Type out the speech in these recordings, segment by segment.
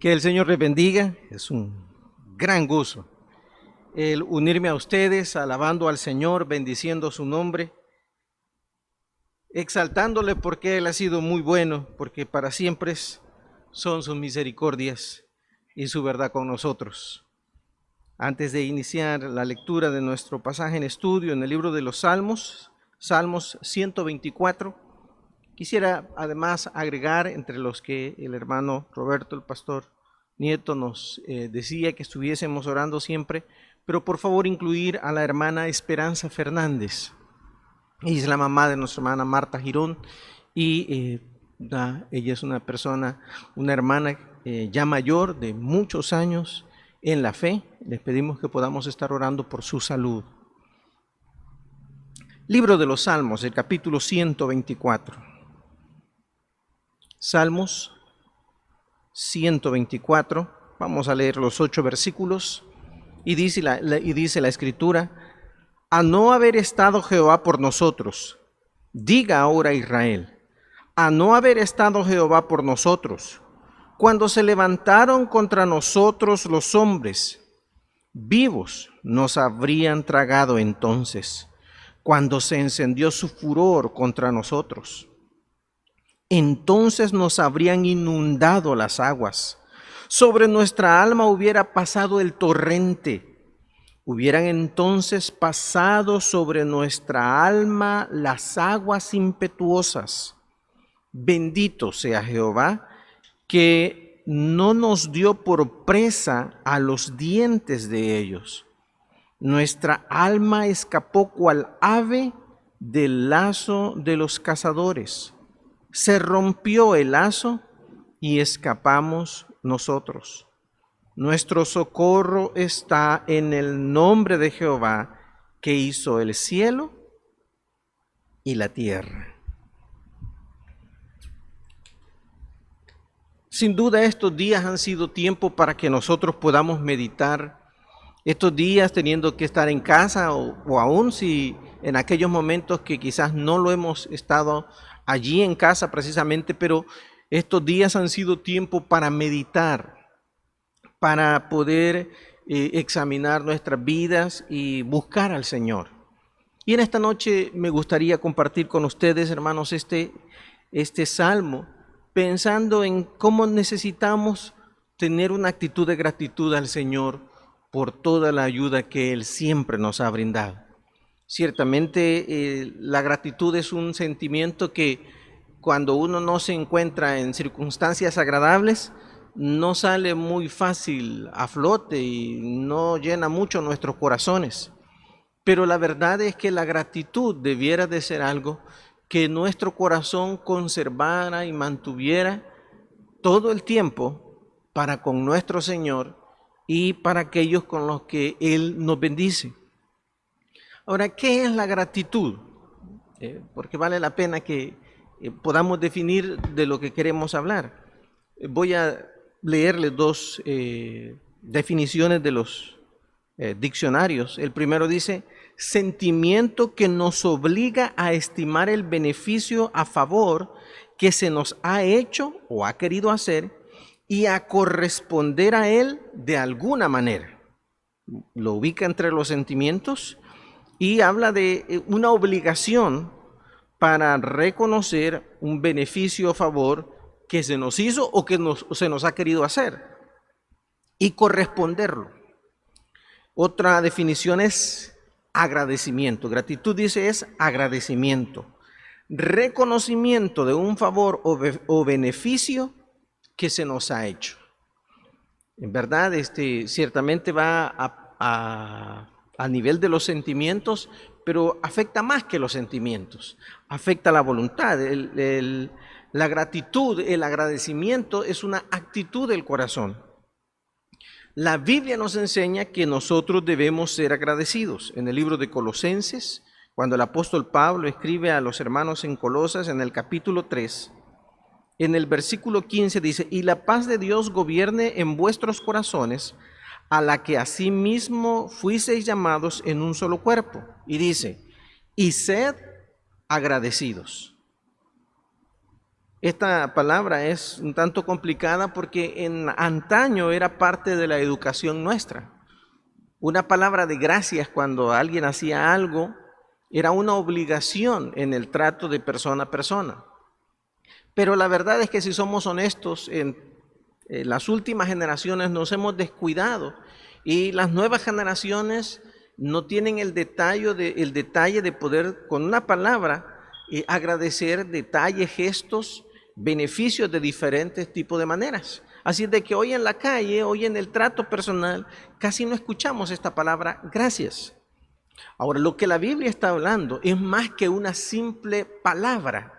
Que el Señor les bendiga. Es un gran gozo el unirme a ustedes, alabando al Señor, bendiciendo su nombre, exaltándole porque Él ha sido muy bueno, porque para siempre son sus misericordias y su verdad con nosotros. Antes de iniciar la lectura de nuestro pasaje en estudio en el libro de los Salmos, Salmos 124, quisiera además agregar, entre los que el hermano Roberto, el pastor Nieto, nos decía que estuviésemos orando siempre, pero por favor incluir a la hermana Esperanza Fernández. Ella es la mamá de nuestra hermana Marta Girón y ella es una persona, una hermana ya mayor de muchos años en la fe. Les pedimos que podamos estar orando por su salud. Libro de los Salmos, el capítulo 124. Salmos 124, vamos a leer los 8 versículos y dice la Escritura: a no haber estado Jehová por nosotros, diga ahora Israel, a no haber estado Jehová por nosotros, cuando se levantaron contra nosotros los hombres, vivos nos habrían tragado entonces, cuando se encendió su furor contra nosotros. Entonces nos habrían inundado las aguas, sobre nuestra alma hubiera pasado el torrente. Hubieran entonces pasado sobre nuestra alma las aguas impetuosas. Bendito sea Jehová, que no nos dio por presa a los dientes de ellos. Nuestra alma escapó cual ave del lazo de los cazadores. Se rompió el lazo y escapamos nosotros. Nuestro socorro está en el nombre de Jehová, que hizo el cielo y la tierra. Sin duda estos días han sido tiempo para que nosotros podamos meditar. Estos días teniendo que estar en casa o aún si en aquellos momentos que quizás no lo hemos estado allí en casa precisamente, pero estos días han sido tiempo para meditar, para poder examinar nuestras vidas y buscar al Señor. Y en esta noche me gustaría compartir con ustedes, hermanos, este salmo, pensando en cómo necesitamos tener una actitud de gratitud al Señor por toda la ayuda que Él siempre nos ha brindado. Ciertamente la gratitud es un sentimiento que cuando uno no se encuentra en circunstancias agradables, no sale muy fácil a flote y no llena mucho nuestros corazones. Pero la verdad es que la gratitud debiera de ser algo que nuestro corazón conservara y mantuviera todo el tiempo para con nuestro Señor y para aquellos con los que Él nos bendice. Ahora, ¿qué es la gratitud? Porque vale la pena que podamos definir de lo que queremos hablar. Voy a leerles 2 definiciones de los diccionarios. El primero dice: sentimiento que nos obliga a estimar el beneficio a favor que se nos ha hecho o ha querido hacer y a corresponder a él de alguna manera. Lo ubica entre los sentimientos y habla de una obligación para reconocer un beneficio a favor que se nos hizo o que se nos ha querido hacer y corresponderlo. Otra definición es agradecimiento. Gratitud, dice, es agradecimiento, reconocimiento de un favor o beneficio que se nos ha hecho. En verdad, ciertamente va a nivel de los sentimientos, pero afecta más que los sentimientos, afecta la voluntad. La gratitud, el agradecimiento es una actitud del corazón. La Biblia nos enseña que nosotros debemos ser agradecidos. En el libro de Colosenses, cuando el apóstol Pablo escribe a los hermanos en Colosas, en el capítulo 3, en el versículo 15 dice: y la paz de Dios gobierne en vuestros corazones, a la que asimismo fuisteis llamados en un solo cuerpo. Y dice: y sed agradecidos. Esta palabra es un tanto complicada porque en antaño era parte de la educación nuestra. Una palabra de gracias cuando alguien hacía algo era una obligación en el trato de persona a persona. Pero la verdad es que si somos honestos, en las últimas generaciones nos hemos descuidado y las nuevas generaciones no tienen el detalle de poder con una palabra agradecer detalles, gestos, beneficios de diferentes tipos de maneras. Así de que hoy en la calle, hoy en el trato personal, casi no escuchamos esta palabra gracias. Ahora, lo que la Biblia está hablando es más que una simple palabra.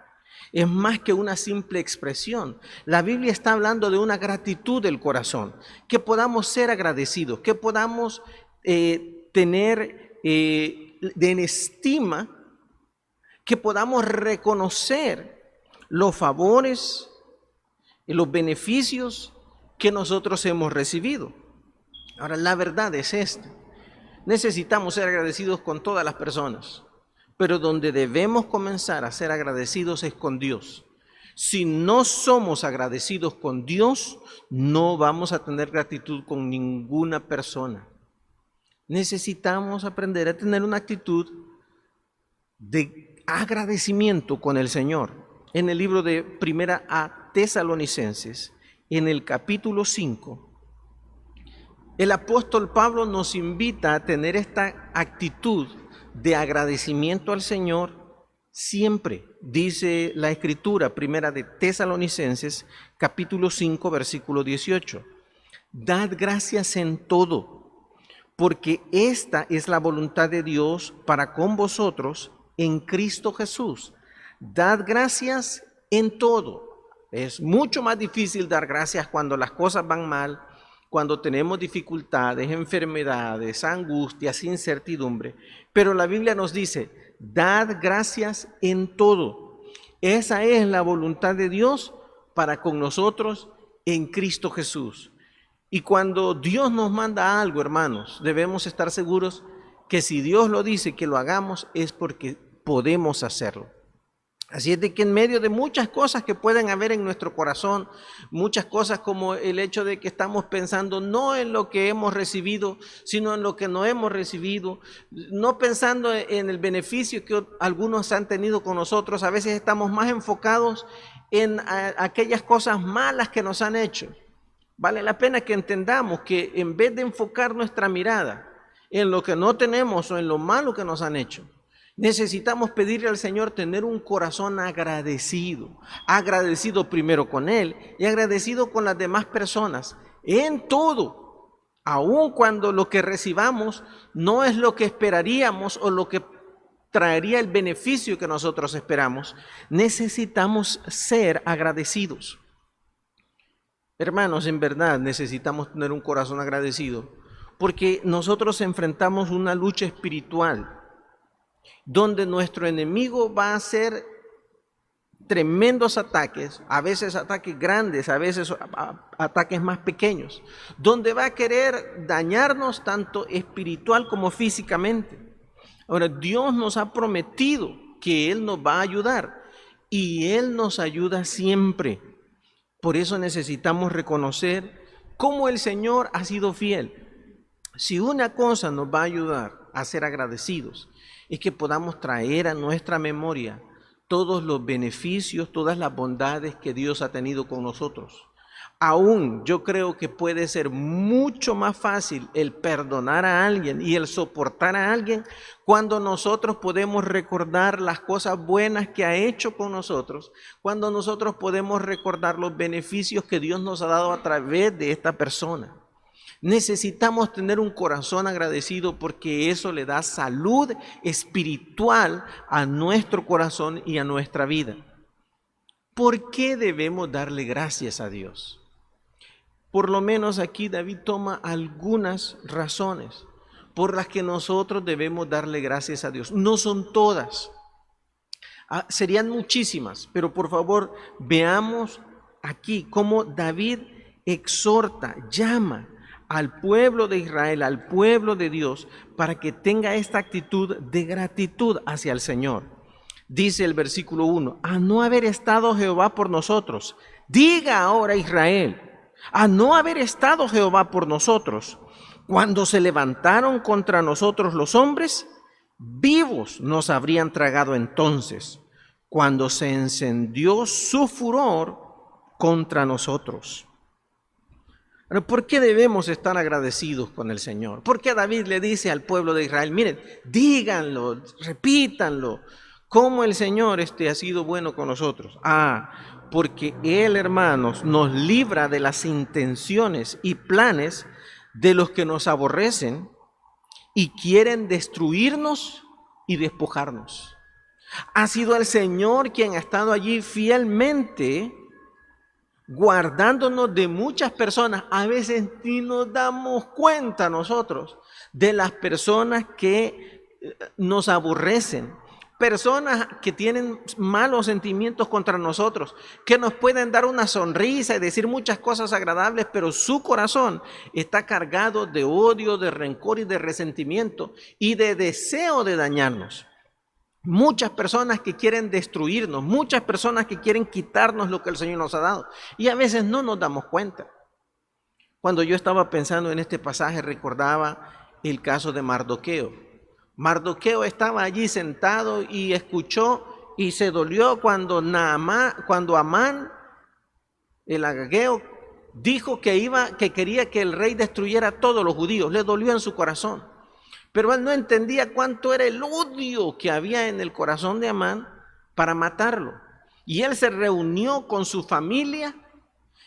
Es más que una simple expresión. La Biblia está hablando de una gratitud del corazón, que podamos ser agradecidos, que podamos tener en estima, que podamos reconocer los favores y los beneficios que nosotros hemos recibido. Ahora, la verdad es esta. Necesitamos ser agradecidos con todas las personas. Pero donde debemos comenzar a ser agradecidos es con Dios. Si no somos agradecidos con Dios, no vamos a tener gratitud con ninguna persona. Necesitamos aprender a tener una actitud de agradecimiento con el Señor. En el libro de Primera a Tesalonicenses, en el capítulo 5, el apóstol Pablo nos invita a tener esta actitud de agradecimiento al Señor siempre. Dice la Escritura, Primera de Tesalonicenses, capítulo 5, versículo 18. Dad gracias en todo, porque esta es la voluntad de Dios para con vosotros en Cristo Jesús. Dad gracias en todo. Es mucho más difícil dar gracias cuando las cosas van mal, cuando tenemos dificultades, enfermedades, angustias, incertidumbre. Pero la Biblia nos dice, dad gracias en todo. Esa es la voluntad de Dios para con nosotros en Cristo Jesús. Y cuando Dios nos manda algo, hermanos, debemos estar seguros que si Dios lo dice que lo hagamos es porque podemos hacerlo. Así es de que en medio de muchas cosas que pueden haber en nuestro corazón, muchas cosas como el hecho de que estamos pensando no en lo que hemos recibido, sino en lo que no hemos recibido, no pensando en el beneficio que algunos han tenido con nosotros, a veces estamos más enfocados en aquellas cosas malas que nos han hecho. Vale la pena que entendamos que en vez de enfocar nuestra mirada en lo que no tenemos o en lo malo que nos han hecho, necesitamos pedirle al Señor tener un corazón agradecido, agradecido primero con Él y agradecido con las demás personas, en todo, aun cuando lo que recibamos no es lo que esperaríamos o lo que traería el beneficio que nosotros esperamos. Necesitamos ser agradecidos. Hermanos, en verdad necesitamos tener un corazón agradecido porque nosotros enfrentamos una lucha espiritual donde nuestro enemigo va a hacer tremendos ataques, a veces ataques grandes, a veces ataques más pequeños, donde va a querer dañarnos tanto espiritual como físicamente. Ahora, Dios nos ha prometido que Él nos va a ayudar y Él nos ayuda siempre. Por eso necesitamos reconocer cómo el Señor ha sido fiel. Si una cosa nos va a ayudar a ser agradecidos, es que podamos traer a nuestra memoria todos los beneficios, todas las bondades que Dios ha tenido con nosotros. Aún yo creo que puede ser mucho más fácil el perdonar a alguien y el soportar a alguien cuando nosotros podemos recordar las cosas buenas que ha hecho con nosotros, cuando nosotros podemos recordar los beneficios que Dios nos ha dado a través de esta persona. Necesitamos tener un corazón agradecido porque eso le da salud espiritual a nuestro corazón y a nuestra vida. ¿Por qué debemos darle gracias a Dios? Por lo menos aquí David toma algunas razones por las que nosotros debemos darle gracias a Dios. No son todas, serían muchísimas, pero por favor veamos aquí cómo David exhorta, llama al pueblo de Israel, al pueblo de Dios, para que tenga esta actitud de gratitud hacia el Señor. Dice el versículo 1, a no haber estado Jehová por nosotros, diga ahora Israel, a no haber estado Jehová por nosotros, cuando se levantaron contra nosotros los hombres, vivos nos habrían tragado entonces, cuando se encendió su furor contra nosotros. Pero ¿por qué debemos estar agradecidos con el Señor? ¿Por qué David le dice al pueblo de Israel, miren, díganlo, repítanlo, cómo el Señor ha sido bueno con nosotros? Porque Él, hermanos, nos libra de las intenciones y planes de los que nos aborrecen y quieren destruirnos y despojarnos. Ha sido el Señor quien ha estado allí fielmente guardándonos de muchas personas. A veces ni nos damos cuenta nosotros de las personas que nos aborrecen, personas que tienen malos sentimientos contra nosotros, que nos pueden dar una sonrisa y decir muchas cosas agradables, pero su corazón está cargado de odio, de rencor y de resentimiento y de deseo de dañarnos. Muchas personas que quieren destruirnos, muchas personas que quieren quitarnos lo que el Señor nos ha dado. Y a veces no nos damos cuenta. Cuando yo estaba pensando en este pasaje, recordaba el caso de Mardoqueo. Mardoqueo estaba allí sentado y escuchó y se dolió cuando Amán, el agageo, dijo que quería que el rey destruyera a todos los judíos. Le dolió en su corazón. Pero él no entendía cuánto era el odio que había en el corazón de Amán para matarlo. Y él se reunió con su familia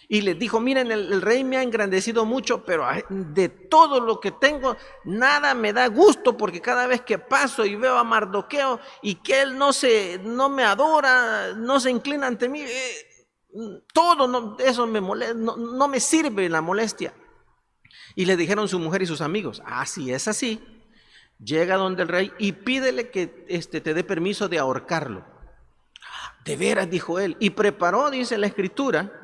y les dijo, miren, el rey me ha engrandecido mucho, pero de todo lo que tengo, nada me da gusto, porque cada vez que paso y veo a Mardoqueo y que él no me adora, no se inclina ante mí, eso me molesta, no me sirve la molestia. Y le dijeron su mujer y sus amigos, si es así, llega donde el rey y pídele que te dé permiso de ahorcarlo. De veras, dijo él, y preparó, dice la escritura,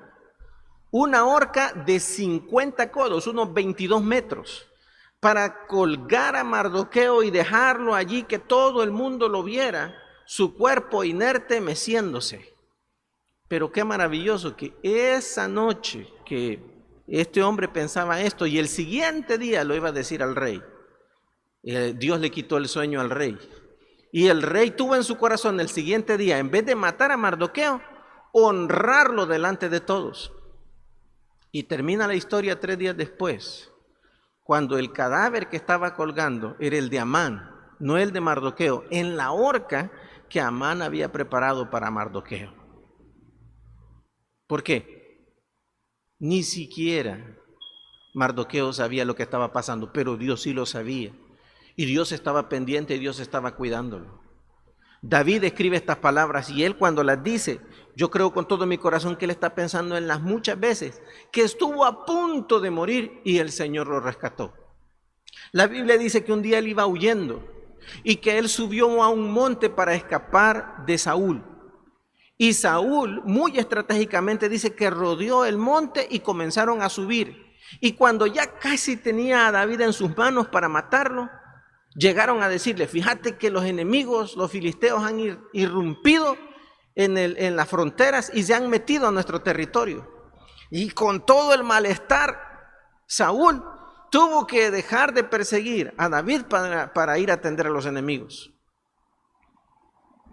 una horca de 50 codos, unos 22 metros, para colgar a Mardoqueo y dejarlo allí que todo el mundo lo viera, su cuerpo inerte meciéndose. Pero qué maravilloso que esa noche que este hombre pensaba esto y el siguiente día lo iba a decir al rey, Dios le quitó el sueño al rey. Y el rey tuvo en su corazón el siguiente día, en vez de matar a Mardoqueo, honrarlo delante de todos. Y termina la historia 3 días después, cuando el cadáver que estaba colgando era el de Amán, no el de Mardoqueo, en la horca que Amán había preparado para Mardoqueo. ¿Por qué? Ni siquiera Mardoqueo sabía lo que estaba pasando, pero Dios sí lo sabía. Y Dios estaba pendiente y Dios estaba cuidándolo. David escribe estas palabras y él cuando las dice, yo creo con todo mi corazón que él está pensando en las muchas veces que estuvo a punto de morir y el Señor lo rescató. La Biblia dice que un día él iba huyendo y que él subió a un monte para escapar de Saúl. Y Saúl muy estratégicamente dice que rodeó el monte y comenzaron a subir. Y cuando ya casi tenía a David en sus manos para matarlo, llegaron a decirle, fíjate que los enemigos, los filisteos han irrumpido en las fronteras y se han metido a nuestro territorio. Y con todo el malestar, Saúl tuvo que dejar de perseguir a David para ir a atender a los enemigos.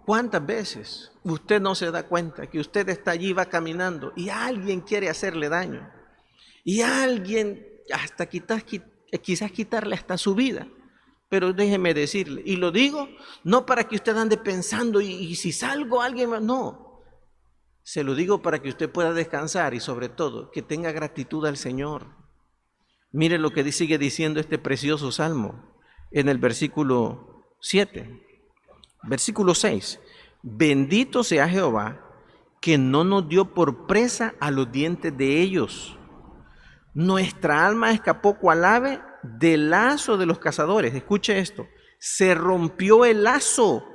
¿Cuántas veces usted no se da cuenta que usted está allí, va caminando y alguien quiere hacerle daño? Y alguien hasta quizás quitarle hasta su vida. Pero déjeme decirle, y lo digo no para que usted ande pensando y si salgo alguien más, no. Se lo digo para que usted pueda descansar y sobre todo que tenga gratitud al Señor. Mire lo que sigue diciendo este precioso salmo en el versículo 7. Versículo 6. Bendito sea Jehová que no nos dio por presa a los dientes de ellos. Nuestra alma escapó cual ave del lazo de los cazadores. Escuche esto. Se rompió el lazo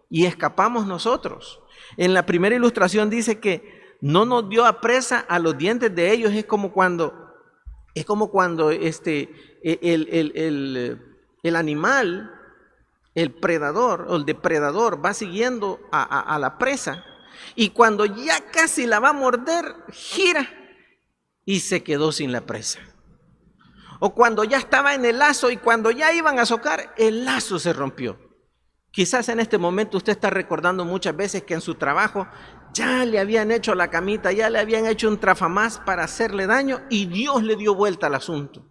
y escapamos nosotros. En la primera ilustración dice que no nos dio a presa a los dientes de ellos. Es como cuando el animal el predador o el depredador va siguiendo a la presa y cuando ya casi la va a morder, gira y se quedó sin la presa. O cuando ya estaba en el lazo y cuando ya iban a socar, el lazo se rompió. Quizás en este momento usted está recordando muchas veces que en su trabajo ya le habían hecho la camita, ya le habían hecho un trafamás para hacerle daño y Dios le dio vuelta al asunto.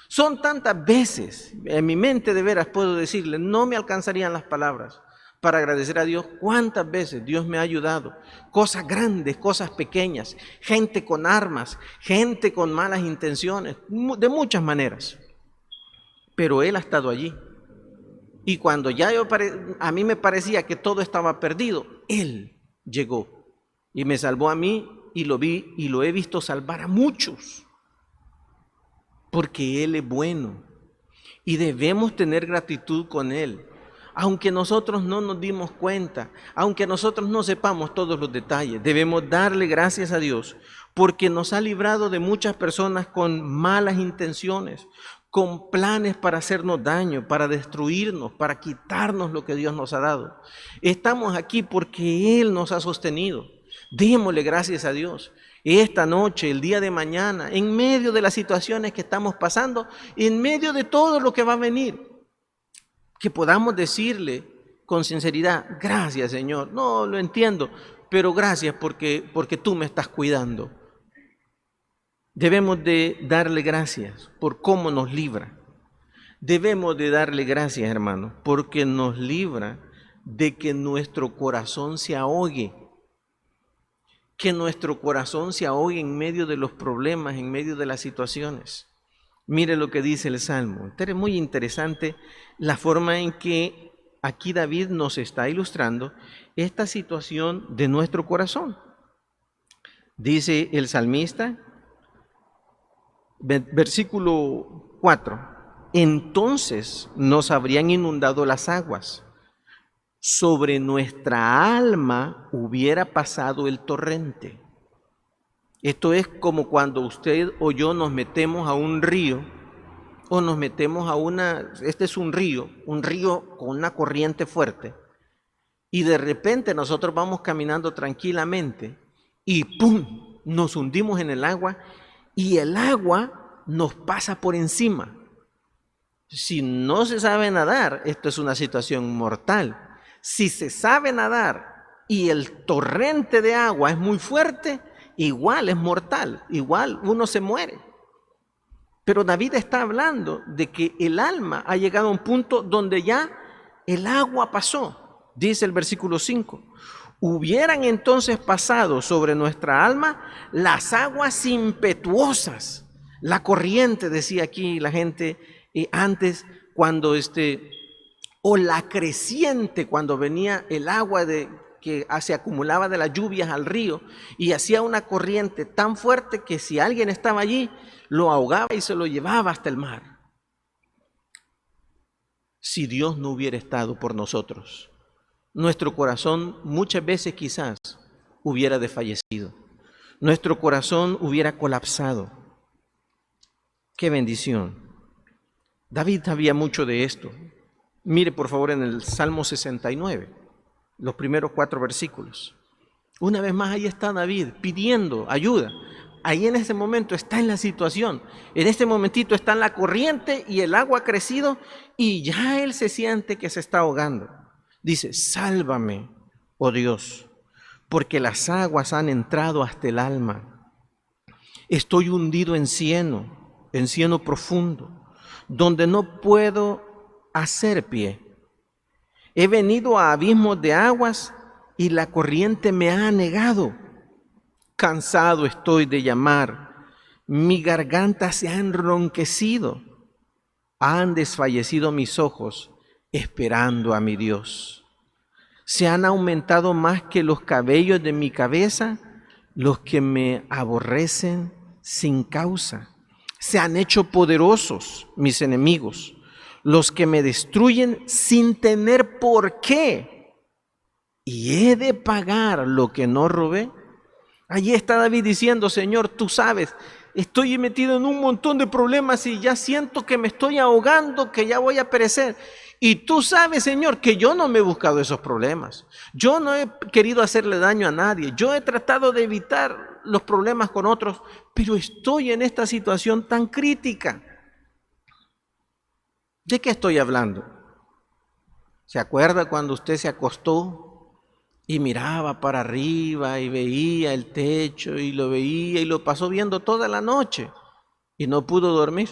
Son tantas veces, en mi mente de veras puedo decirle, no me alcanzarían las palabras para agradecer a Dios cuántas veces Dios me ha ayudado. Cosas grandes, cosas pequeñas, gente con armas, gente con malas intenciones, de muchas maneras. Pero Él ha estado allí. Y cuando ya a mí me parecía que todo estaba perdido, Él llegó y me salvó a mí y lo vi y lo he visto salvar a muchos. Porque Él es bueno y debemos tener gratitud con Él. Aunque nosotros no nos dimos cuenta, aunque nosotros no sepamos todos los detalles, debemos darle gracias a Dios porque nos ha librado de muchas personas con malas intenciones, con planes para hacernos daño, para destruirnos, para quitarnos lo que Dios nos ha dado. Estamos aquí porque Él nos ha sostenido. Démosle gracias a Dios. Esta noche, el día de mañana, en medio de las situaciones que estamos pasando, en medio de todo lo que va a venir, que podamos decirle con sinceridad, gracias Señor, no lo entiendo, pero gracias porque tú me estás cuidando. Debemos de darle gracias por cómo nos libra. Debemos de darle gracias, hermano, porque nos libra de que nuestro corazón se ahogue. Que nuestro corazón se ahogue en medio de los problemas, en medio de las situaciones. Mire lo que dice el Salmo. Es muy interesante la forma en que aquí David nos está ilustrando esta situación de nuestro corazón. Dice el salmista, versículo 4, entonces nos habrían inundado las aguas, sobre nuestra alma hubiera pasado el torrente. Esto es como cuando usted o yo nos metemos a un río o nos metemos a este es un río con una corriente fuerte y de repente nosotros vamos caminando tranquilamente y ¡pum!, nos hundimos en el agua y el agua nos pasa por encima. Si no se sabe nadar, esto es una situación mortal. Si se sabe nadar y el torrente de agua es muy fuerte, igual es mortal, igual uno se muere. Pero David está hablando de que el alma ha llegado a un punto donde ya el agua pasó. Dice el versículo 5, hubieran entonces pasado sobre nuestra alma las aguas impetuosas. La corriente, decía aquí la gente antes, cuando o la creciente, cuando venía el agua que se acumulaba de las lluvias al río y hacía una corriente tan fuerte que si alguien estaba allí, lo ahogaba y se lo llevaba hasta el mar. Si Dios no hubiera estado por nosotros, nuestro corazón muchas veces quizás hubiera desfallecido. Nuestro corazón hubiera colapsado. ¡Qué bendición! David sabía mucho de esto. Mire por favor en el Salmo 69, los primeros 4 versículos. Una vez más ahí está David pidiendo ayuda. Ahí en ese momento está en la situación. En este momentito está en la corriente y el agua ha crecido y ya él se siente que se está ahogando. Dice, sálvame, oh Dios, porque las aguas han entrado hasta el alma. Estoy hundido en cieno profundo, donde no puedo hacer pie. He venido a abismos de aguas y la corriente me ha anegado. Cansado estoy de llamar, mi garganta se ha enronquecido. Han desfallecido mis ojos esperando a mi Dios. Se han aumentado más que los cabellos de mi cabeza los que me aborrecen sin causa. Se han hecho poderosos mis enemigos, los que me destruyen sin tener por qué. ¿Y he de pagar lo que no robé? Allí está David diciendo, Señor, tú sabes, estoy metido en un montón de problemas y ya siento que me estoy ahogando, que ya voy a perecer. Y tú sabes, Señor, que yo no me he buscado esos problemas. Yo no he querido hacerle daño a nadie. Yo he tratado de evitar los problemas con otros, pero estoy en esta situación tan crítica. ¿De qué estoy hablando? ¿Se acuerda cuando usted se acostó y miraba para arriba y veía el techo y lo veía y lo pasó viendo toda la noche y no pudo dormir?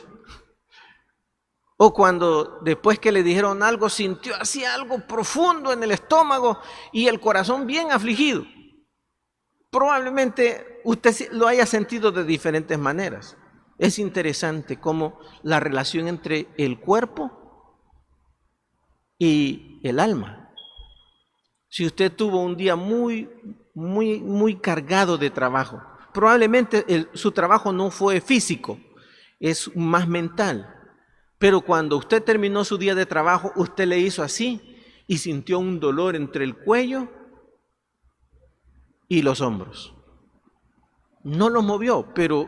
O cuando después que le dijeron algo sintió así algo profundo en el estómago y el corazón bien afligido. Probablemente usted lo haya sentido de diferentes maneras. Es interesante cómo la relación entre el cuerpo y el alma. Si usted tuvo un día muy cargado de trabajo, probablemente su trabajo no fue físico, es más mental. Pero cuando usted terminó su día de trabajo, usted le hizo así y sintió un dolor entre el cuello y los hombros. No lo movió, pero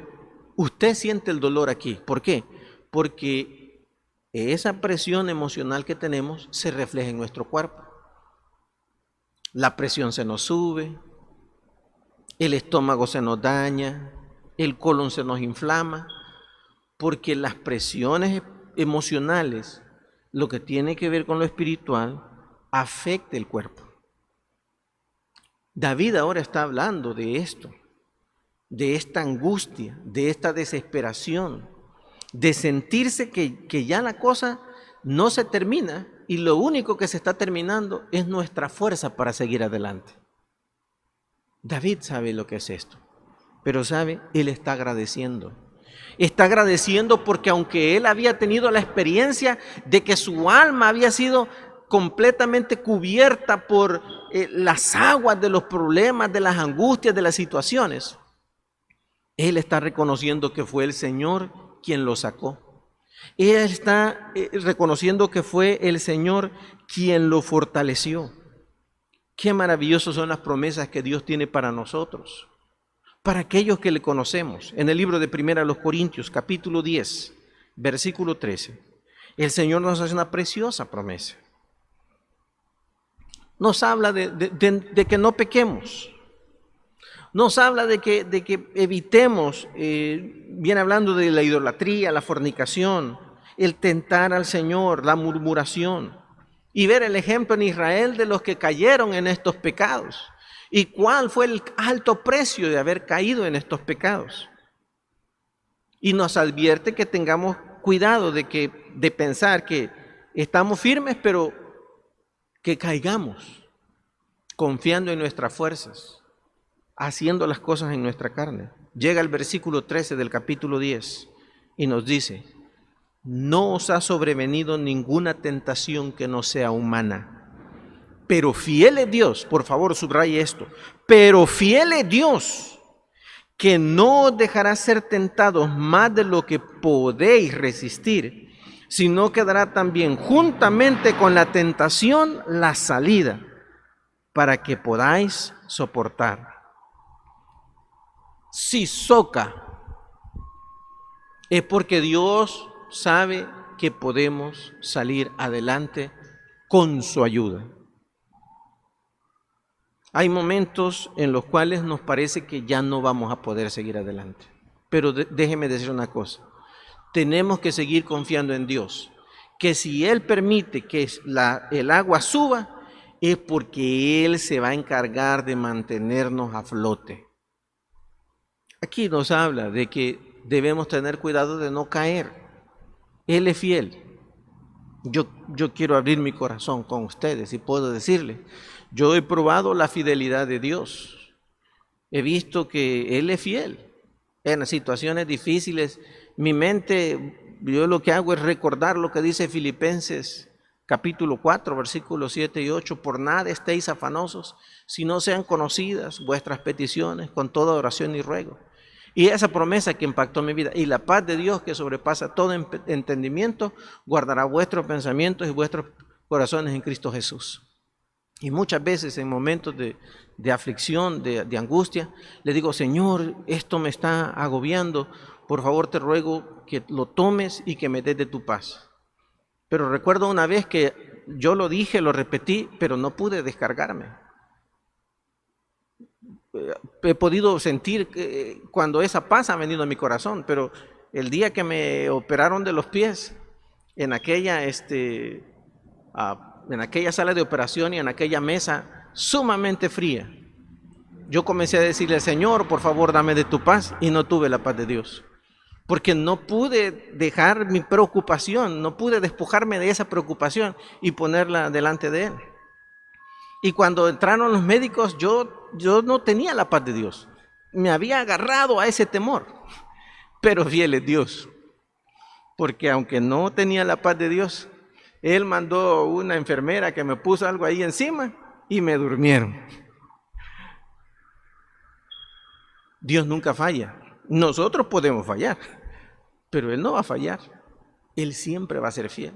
usted siente el dolor aquí. ¿Por qué? Porque esa presión emocional que tenemos se refleja en nuestro cuerpo. La presión se nos sube, el estómago se nos daña, el colon se nos inflama, porque las presiones emocionales, lo que tiene que ver con lo espiritual, afecta el cuerpo. David ahora está hablando de esto, de esta angustia, de esta desesperación, de sentirse que ya la cosa no se termina y lo único que se está terminando es nuestra fuerza para seguir adelante. David sabe lo que es esto, pero sabe, él está agradeciendo. Está agradeciendo porque aunque él había tenido la experiencia de que su alma había sido completamente cubierta por las aguas de los problemas, de las angustias, de las situaciones, él está reconociendo que fue el Señor quien lo sacó. Él está reconociendo que fue el Señor quien lo fortaleció. Qué maravillosas son las promesas que Dios tiene para nosotros, para aquellos que le conocemos. En el libro de 1 Corintios, capítulo 10, versículo 13, el Señor nos hace una preciosa promesa. Nos habla de que no pequemos. Nos habla de que evitemos, viene hablando de la idolatría, la fornicación, el tentar al Señor, la murmuración, y ver el ejemplo en Israel de los que cayeron en estos pecados. ¿Y cuál fue el alto precio de haber caído en estos pecados? Y nos advierte que tengamos cuidado de pensar que estamos firmes, pero que caigamos confiando en nuestras fuerzas, haciendo las cosas en nuestra carne. Llega el versículo 13 del capítulo 10 y nos dice: no os ha sobrevenido ninguna tentación que no sea humana. Pero fiel es Dios, por favor subraye esto, pero fiel es Dios, que no os dejará ser tentados más de lo que podéis resistir, sino que dará también juntamente con la tentación la salida, para que podáis soportar. Si soca, es porque Dios sabe que podemos salir adelante con su ayuda. Hay momentos en los cuales nos parece que ya no vamos a poder seguir adelante. Pero déjeme decir una cosa, tenemos que seguir confiando en Dios, que si Él permite que el agua suba, es porque Él se va a encargar de mantenernos a flote. Aquí nos habla de que debemos tener cuidado de no caer. Él es fiel. Yo quiero abrir mi corazón con ustedes y puedo decirles, yo he probado la fidelidad de Dios. He visto que Él es fiel. En las situaciones difíciles, mi mente, yo lo que hago es recordar lo que dice Filipenses capítulo 4, versículos 7 y 8. Por nada estéis afanosos, si no sean conocidas vuestras peticiones con toda oración y ruego. Y esa promesa que impactó mi vida, y la paz de Dios que sobrepasa todo entendimiento, guardará vuestros pensamientos y vuestros corazones en Cristo Jesús. Y muchas veces en momentos de aflicción, de angustia, le digo, Señor, esto me está agobiando, por favor te ruego que lo tomes y que me des de tu paz. Pero recuerdo una vez que yo lo dije, lo repetí, pero no pude descargarme. He podido sentir que cuando esa paz ha venido a mi corazón, pero el día que me operaron de los pies, en aquella, en aquella sala de operación y en aquella mesa sumamente fría, yo comencé a decirle al Señor, por favor, dame de tu paz, y no tuve la paz de Dios. Porque no pude dejar mi preocupación, no pude despojarme de esa preocupación y ponerla delante de Él. Y cuando entraron los médicos, yo no tenía la paz de Dios. Me había agarrado a ese temor. Pero fiel es Dios. Porque aunque no tenía la paz de Dios, Él mandó una enfermera que me puso algo ahí encima y me durmieron. Dios nunca falla. Nosotros podemos fallar, pero Él no va a fallar. Él siempre va a ser fiel.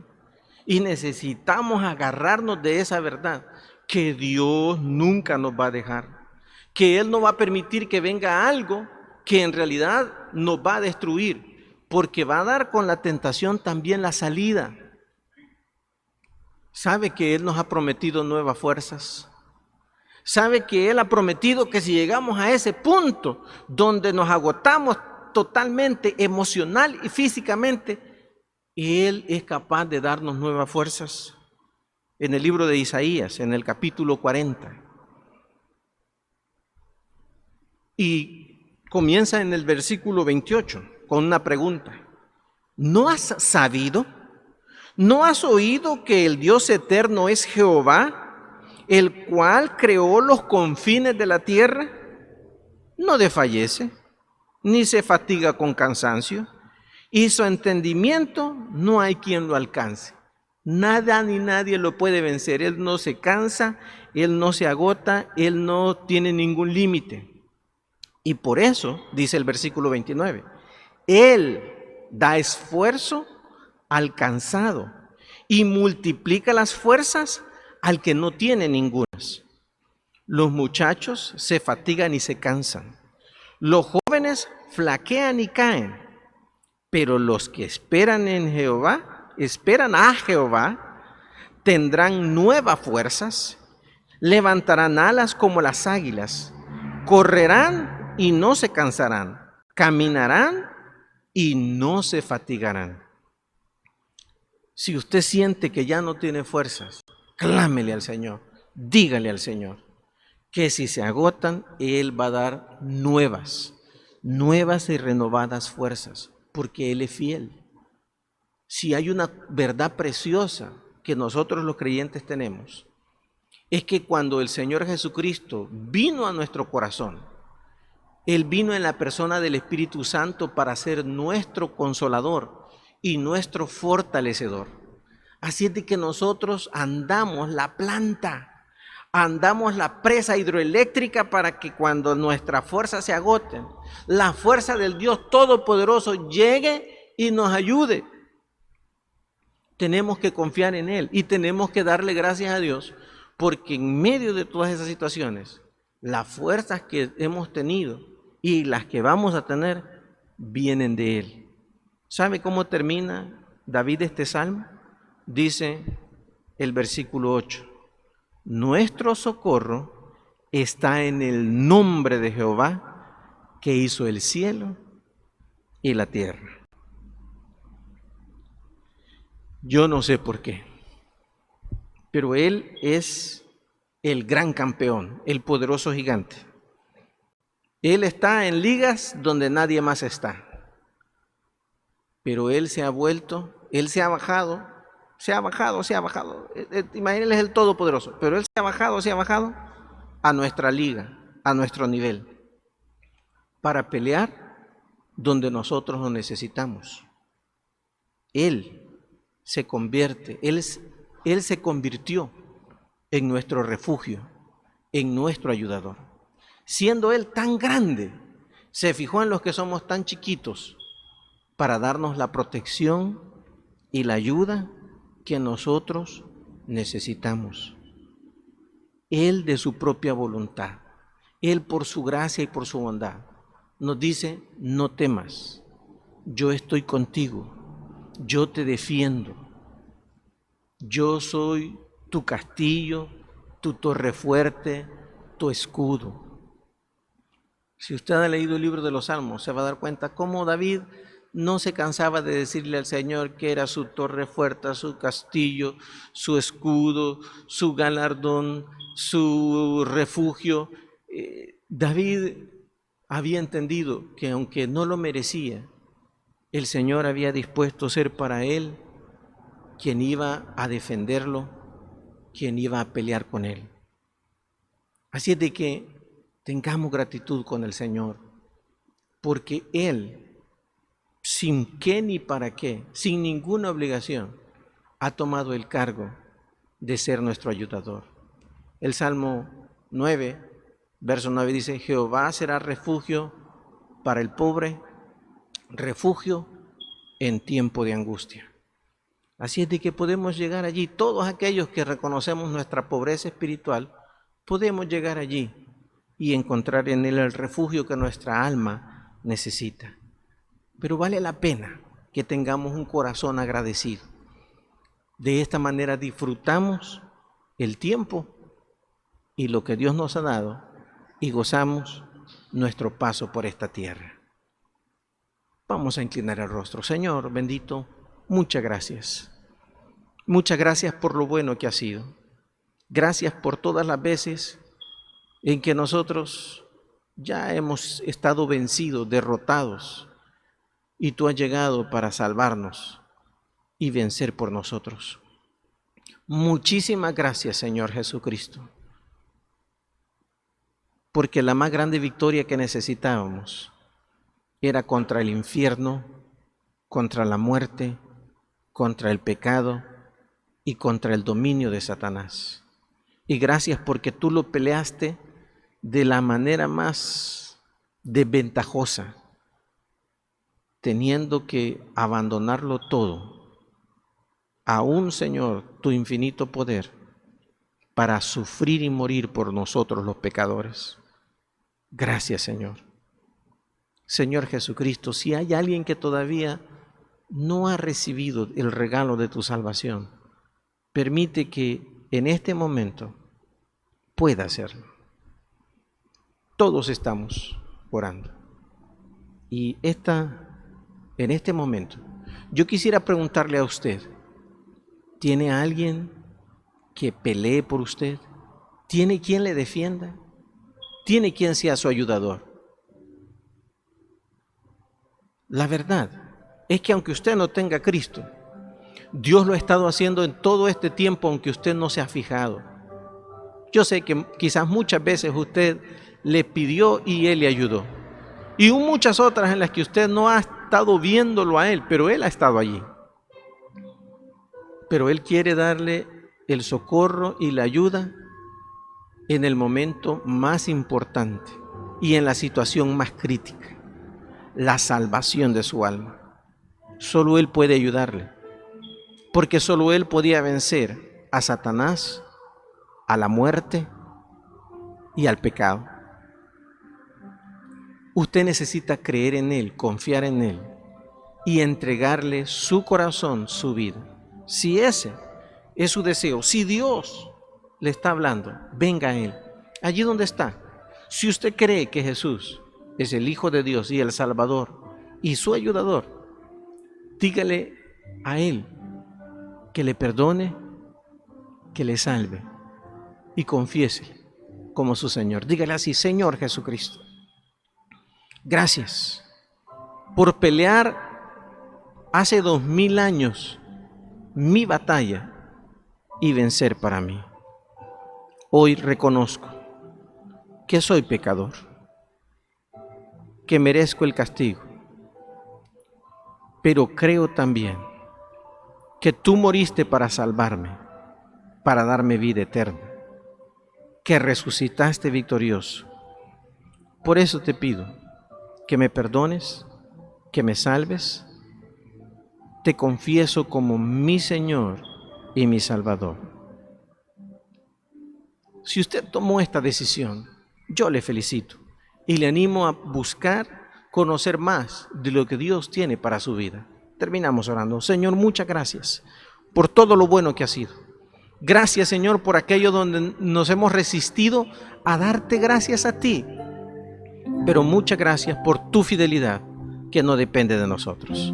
Y necesitamos agarrarnos de esa verdad, que Dios nunca nos va a dejar, que Él no va a permitir que venga algo que en realidad nos va a destruir, porque va a dar con la tentación también la salida. ¿Sabe que Él nos ha prometido nuevas fuerzas? ¿Sabe que Él ha prometido que si llegamos a ese punto donde nos agotamos totalmente emocional y físicamente, Él es capaz de darnos nuevas fuerzas? En el libro de Isaías, en el capítulo 40. Y comienza en el versículo 28 con una pregunta. ¿No has sabido? ¿No has oído que el Dios eterno es Jehová, el cual creó los confines de la tierra? No desfallece, ni se fatiga con cansancio, y su entendimiento no hay quien lo alcance. Nada ni nadie lo puede vencer. Él no se cansa, Él no se agota, Él no tiene ningún límite. Y por eso, dice el versículo 29, Él da esfuerzo al cansado y multiplica las fuerzas al que no tiene ningunas. Los muchachos se fatigan y se cansan. Los jóvenes flaquean y caen. Pero los que esperan en Jehová, esperan a Jehová, tendrán nuevas fuerzas, levantarán alas como las águilas, correrán y no se cansarán, caminarán y no se fatigarán. Si usted siente que ya no tiene fuerzas, clámele al Señor, dígale al Señor que si se agotan, Él va a dar nuevas y renovadas fuerzas, porque Él es fiel. Si hay una verdad preciosa que nosotros los creyentes tenemos, es que cuando el Señor Jesucristo vino a nuestro corazón, Él vino en la persona del Espíritu Santo para ser nuestro consolador y nuestro fortalecedor. Así es de que nosotros andamos la planta, andamos la presa hidroeléctrica para que cuando nuestras fuerzas se agoten, la fuerza del Dios Todopoderoso llegue y nos ayude. Tenemos que confiar en Él y tenemos que darle gracias a Dios, porque en medio de todas esas situaciones, las fuerzas que hemos tenido y las que vamos a tener vienen de Él. ¿Sabe cómo termina David este salmo? Dice el versículo 8, nuestro socorro está en el nombre de Jehová, que hizo el cielo y la tierra. Yo no sé por qué, pero Él es el gran campeón, el poderoso gigante. Él está en ligas donde nadie más está, pero Él se ha vuelto, Él se ha bajado. Imagínense, es el Todopoderoso, pero Él se ha bajado a nuestra liga, a nuestro nivel, para pelear donde nosotros lo necesitamos. Él se convierte, Él se convirtió en nuestro refugio, en nuestro ayudador. Siendo Él tan grande, se fijó en los que somos tan chiquitos para darnos la protección y la ayuda que nosotros necesitamos. Él de su propia voluntad, Él por su gracia y por su bondad, nos dice, no temas, yo estoy contigo, yo te defiendo, yo soy tu castillo, tu torre fuerte, tu escudo. Si usted ha leído el libro de los Salmos, se va a dar cuenta cómo David no se cansaba de decirle al Señor que era su torre fuerte, su castillo, su escudo, su galardón, su refugio. David había entendido que aunque no lo merecía, el Señor había dispuesto ser para él quien iba a defenderlo, quien iba a pelear con él. Así es de que tengamos gratitud con el Señor, porque Él, sin qué ni para qué, sin ninguna obligación, ha tomado el cargo de ser nuestro ayudador. El Salmo 9, verso 9 dice, Jehová será refugio para el pobre, refugio en tiempo de angustia. Así es de que podemos llegar allí, todos aquellos que reconocemos nuestra pobreza espiritual, podemos llegar allí y encontrar en Él el refugio que nuestra alma necesita. Pero vale la pena que tengamos un corazón agradecido. De esta manera disfrutamos el tiempo y lo que Dios nos ha dado y gozamos nuestro paso por esta tierra. Vamos a inclinar el rostro. Señor bendito, muchas gracias. Muchas gracias por lo bueno que ha sido. Gracias por todas las veces en que nosotros ya hemos estado vencidos, derrotados, y tú has llegado para salvarnos y vencer por nosotros. Muchísimas gracias, Señor Jesucristo, porque la más grande victoria que necesitábamos era contra el infierno, contra la muerte, contra el pecado y contra el dominio de Satanás. Y gracias porque tú lo peleaste de la manera más desventajosa, teniendo que abandonarlo todo, aún, Señor, tu infinito poder, para sufrir y morir por nosotros los pecadores. Gracias, Señor. Señor Jesucristo, si hay alguien que todavía no ha recibido el regalo de tu salvación, permite que en este momento pueda hacerlo. Todos estamos orando. Y en este momento, yo quisiera preguntarle a usted, ¿tiene alguien que pelee por usted? ¿Tiene quien le defienda? ¿Tiene quien sea su ayudador? La verdad es que aunque usted no tenga a Cristo, Dios lo ha estado haciendo en todo este tiempo, aunque usted no se ha fijado. Yo sé que quizás muchas veces usted le pidió y Él le ayudó. Y muchas otras en las que usted no ha estado viéndolo a Él, pero Él ha estado allí. Pero Él quiere darle el socorro y la ayuda en el momento más importante y en la situación más crítica, la salvación de su alma. Solo Él puede ayudarle, porque solo Él podía vencer a Satanás, a la muerte y al pecado. Usted necesita creer en Él, confiar en Él y entregarle su corazón, su vida. Si ese es su deseo, si Dios le está hablando, venga a Él, allí donde está. Si usted cree que Jesús es el Hijo de Dios y el Salvador y su ayudador, dígale a Él que le perdone, que le salve y confiese como su Señor. Dígale así: Señor Jesucristo, gracias por pelear hace 2000 años mi batalla y vencer para mí. Hoy reconozco que soy pecador, que merezco el castigo, pero creo también que tú moriste para salvarme, para darme vida eterna, que resucitaste victorioso. Por eso te pido que me perdones, que me salves. Te confieso como mi Señor y mi Salvador. Si usted tomó esta decisión, yo le felicito y le animo a buscar conocer más de lo que Dios tiene para su vida. Terminamos orando. Señor, muchas gracias por todo lo bueno que has sido. Gracias, Señor, por aquello donde nos hemos resistido a darte gracias a ti. Pero muchas gracias por tu fidelidad, que no depende de nosotros.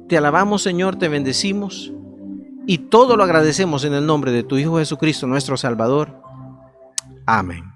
Te alabamos, Señor, te bendecimos y todo lo agradecemos en el nombre de tu Hijo Jesucristo, nuestro Salvador. Amén.